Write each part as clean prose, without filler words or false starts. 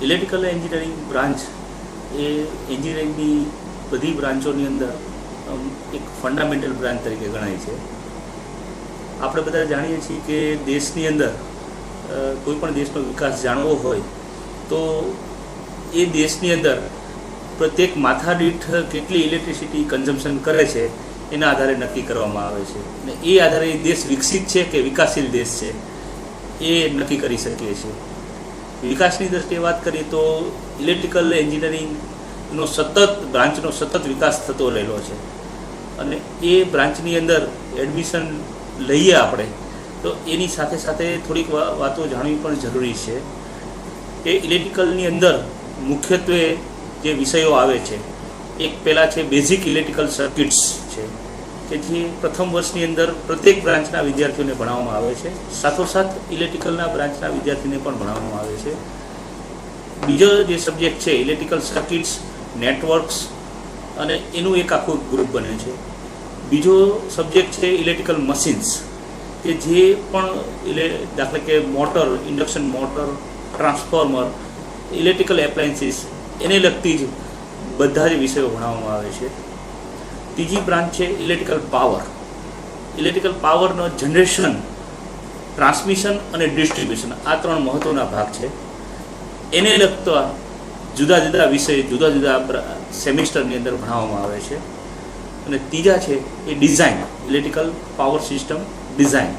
Electrical engineering branch એ એન્જિનિયરિંગની બધી બ્રાન્ચોની અંદર એક ફંડામેન્ટલ બ્રાન્ચ તરીકે ગણાય છે. આપણે બધા જાણીએ છીએ કે દેશની અંદર કોઈ પણ દેશનો વિકાસ જાણવો હોય તો એ દેશની અંદર પ્રત્યેક માથાદીઠ કેટલી ઇલેક્ટ્રિસિટી કન્ઝમ્પશન કરે છે એના આધારે નક્કી કરવામાં આવે છે અને એ આધારે એ દેશ વિકસિત છે કે વિકાસશીલ દેશ છે એ નક્કી કરી શકીએ છીએ. વિકાસની દ્રષ્ટિએ વાત કરીએ તો ઇલેક્ટ્રિકલ એન્જિનિયરિંગનો બ્રાન્ચનો સતત વિકાસ થતો રહેલો છે અને એ બ્રાન્ચની અંદર એડમિશન લઈએ આપણે તો એની સાથે સાથે થોડીક વાતો જાણવી પણ જરૂરી છે કે ઇલેક્ટ્રિકલની અંદર મુખ્યત્વે જે વિષયો આવે છે એક પહેલાં છે બેઝિક ઇલેક્ટ્રિકલ સર્કિટ્સ છે કે જે પ્રથમ વર્ષની અંદર પ્રત્યેક બ્રાન્ચના વિદ્યાર્થીઓને ભણાવવામાં આવે છે, સાથોસાથ ઇલેક્ટ્રિકલના બ્રાન્ચના વિદ્યાર્થીને પણ ભણાવવામાં આવે છે. બીજો જે સબ્જેક્ટ છે ઇલેક્ટ્રિકલ સર્કિટ્સ, નેટવર્ક્સ અને એનું એક આખું ગ્રુપ બને છે. બીજો સબ્જેક્ટ છે ઇલેક્ટ્રિકલ મશીન્સ કે જે પણ દાખલા કે motor, induction motor, transformer, electrical appliances એને લગતી જ બધા જ વિષયો ભણાવવામાં આવે છે. ત્રીજી બ્રાન્ચ છે ઇલેક્ટ્રિકલ પાવર. ઇલેક્ટ્રિકલ પાવરનો જનરેશન, ટ્રાન્સમિશન અને ડિસ્ટ્રીબ્યુશન આ ત્રણ મહત્ત્વના ભાગ છે. એને લગતા જુદા જુદા વિષય જુદા જુદા સેમિસ્ટરની અંદર ભણાવવામાં આવે છે. અને ત્રીજા છે એ design, electrical power system design,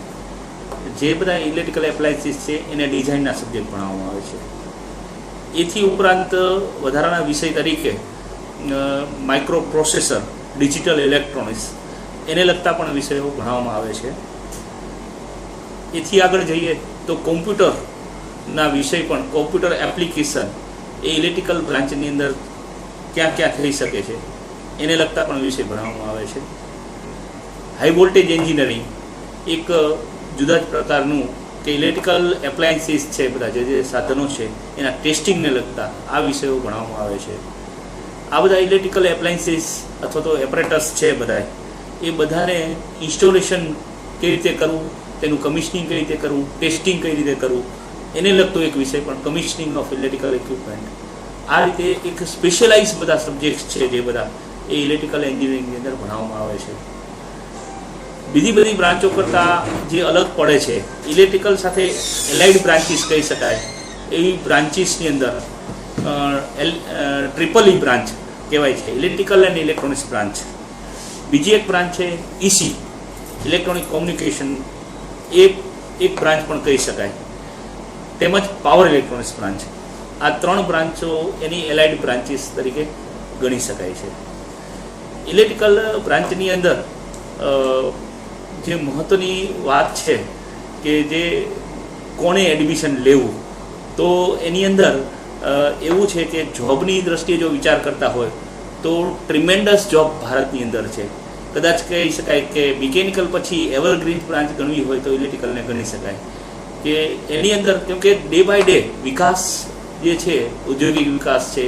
જે બધા ઇલેક્ટ્રિકલ એપ્લાયન્સીસ છે એને ડિઝાઇનના સબ્જેક્ટ ભણાવવામાં આવે છે. એથી ઉપરાંત વધારાના વિષય તરીકે માઇક્રો પ્રોસેસર, ડિજિટલ ઇલેક્ટ્રોનિક્સ એને લગતા પણ વિષયો ભણાવવામાં આવે છે. એથી આગળ જઈએ તો કોમ્પ્યુટરના વિષય પણ, કોમ્પ્યુટર એપ્લિકેશન એ ઇલેક્ટ્રિકલ બ્રાન્ચની અંદર ક્યાં ક્યાં થઈ શકે છે એને લગતા પણ વિષય ભણાવવામાં આવે છે. હાઈ વોલ્ટેજ એન્જિનિયરિંગ એક જુદા જ પ્રકારનું કે ઇલેક્ટ્રિકલ એપ્લાયન્સીસ છે, બધા જે સાધનો છે એના ટેસ્ટિંગને લગતા આ વિષયો ભણાવવામાં આવે છે. આ બધા ઇલેક્ટ્રિકલ એપ્લાયન્સીસ અથવા તો એપરેટસ છે બધા, એ બધાને ઇન્સ્ટોલેશન કઈ રીતે કરવું, તેનું કમિશનિંગ કઈ રીતે કરવું, ટેસ્ટિંગ કઈ રીતે કરવું એને લગતો એક વિષય પણ કમિશનિંગ ઓફ ઇલેક્ટ્રિકલ ઇક્વિપમેન્ટ. આ રીતે એક સ્પેશિયલાઇઝ બધા સબ્જેક્ટ્સ છે જે બધા એ ઇલેક્ટ્રિકલ એન્જિનિયરિંગની અંદર ભણાવવામાં આવે છે. બીજી બધી બ્રાન્ચો કરતાં જે અલગ પડે છે, ઇલેક્ટ્રિકલ સાથે એલાઇડ બ્રાન્ચીસ કહી શકાય એવી બ્રાન્ચીસની અંદર ટ્રિપલ ઈ બ્રાન્ચ કહેવાય છે, ઇલેક્ટ્રિકલ એન્ડ ઇલેક્ટ્રોનિક્સ બ્રાન્ચ. બીજી એક બ્રાન્ચ છે ઇસી, ઇલેક્ટ્રોનિક કોમ્યુનિકેશન, એક બ્રાન્ચ પણ કહી શકાય, તેમજ પાવર ઇલેક્ટ્રોનિક્સ બ્રાન્ચ. આ ત્રણ બ્રાન્ચો એની એલાઇડ બ્રાન્ચીસ તરીકે ગણી શકાય છે. ઇલેક્ટ્રિકલ બ્રાન્ચની અંદર જે મહત્ત્વની વાત છે કે જે કોણે એડમિશન લેવું, તો એની અંદર એવું છે કે જોબની દ્રષ્ટિએ જો વિચાર કરતા હોય તો ટ્રીમેન્ડસ જોબ ભારતની અંદર છે. કદાચ કહી શકાય કે મિકેનિકલ પછી એવરગ્રીન બ્રાન્ચ ગણવી હોય તો ઇલેક્ટ્રિકલને ગણી શકાય કે એની અંદર, કેમકે ડે બાય ડે વિકાસ જે છે, ઔદ્યોગિક વિકાસ છે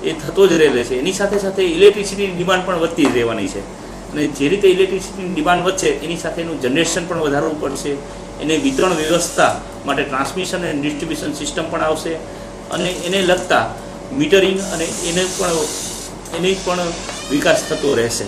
એ થતો જ રહે છે. એની સાથે સાથે ઇલેક્ટ્રિસિટીની ડિમાન્ડ પણ વધતી જ રહેવાની છે અને જે રીતે ઇલેક્ટ્રિસિટીની ડિમાન્ડ વધશે એની સાથે એનું જનરેશન પણ વધારવું પડશે. એને વિતરણ વ્યવસ્થા માટે ટ્રાન્સમિશન એન્ડ ડિસ્ટ્રીબ્યુશન સિસ્ટમ પણ આવશે અને એને લગતા મીટરિંગ અને એને પણ વિકાસ થતો રહેશે.